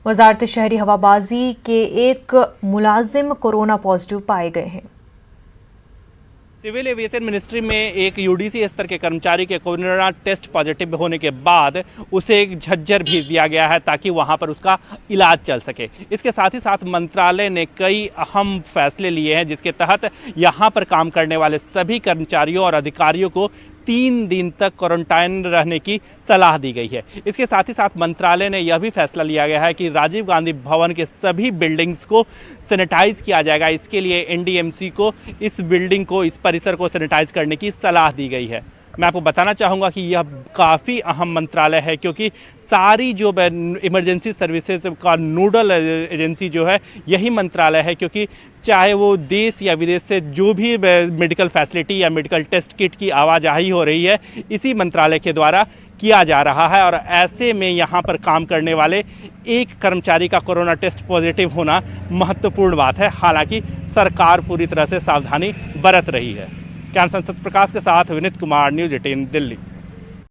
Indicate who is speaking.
Speaker 1: वजारत शहरी हवाबाजी के एक मुलाजिम कोरोना पॉजिटिव पाए गए हैं।
Speaker 2: सिविल एविएशन मिनिस्ट्री में एक यूडीसी स्तर के कर्मचारी के कोरोना टेस्ट पॉजिटिव होने के बाद उसे एक झज्जर भेज दिया गया है ताकि वहां पर उसका इलाज चल सके। इसके साथ ही साथ मंत्रालय ने कई अहम फैसले लिए हैं जिसके तहत यहां पर काम करने वाले सभी कर्मचारियों और अधिकारियों को 3 दिन तक क्वारंटाइन रहने की सलाह दी गई है। इसके साथ ही साथ मंत्रालय ने यह भी फैसला लिया गया है कि राजीव गांधी भवन के सभी बिल्डिंग्स को सैनिटाइज किया जाएगा। इसके लिए एनडीएमसी को इस बिल्डिंग को, इस परिसर को सैनिटाइज करने की सलाह दी गई है। मैं आपको बताना चाहूँगा कि यह काफ़ी अहम मंत्रालय है क्योंकि सारी जो इमरजेंसी सर्विसेज का नोडल एजेंसी जो है यही मंत्रालय है, क्योंकि चाहे वो देश या विदेश से जो भी मेडिकल फैसिलिटी या मेडिकल टेस्ट किट की आवाजाही हो रही है इसी मंत्रालय के द्वारा किया जा रहा है। और ऐसे में यहाँ पर काम करने वाले एक कर्मचारी का कोरोना टेस्ट पॉजिटिव होना महत्वपूर्ण बात है। हालांकि सरकार पूरी तरह से सावधानी बरत रही है। कैमरा पर्सन सत्यप्रकाश के साथ विनीत कुमार, न्यूज़ 18 दिल्ली।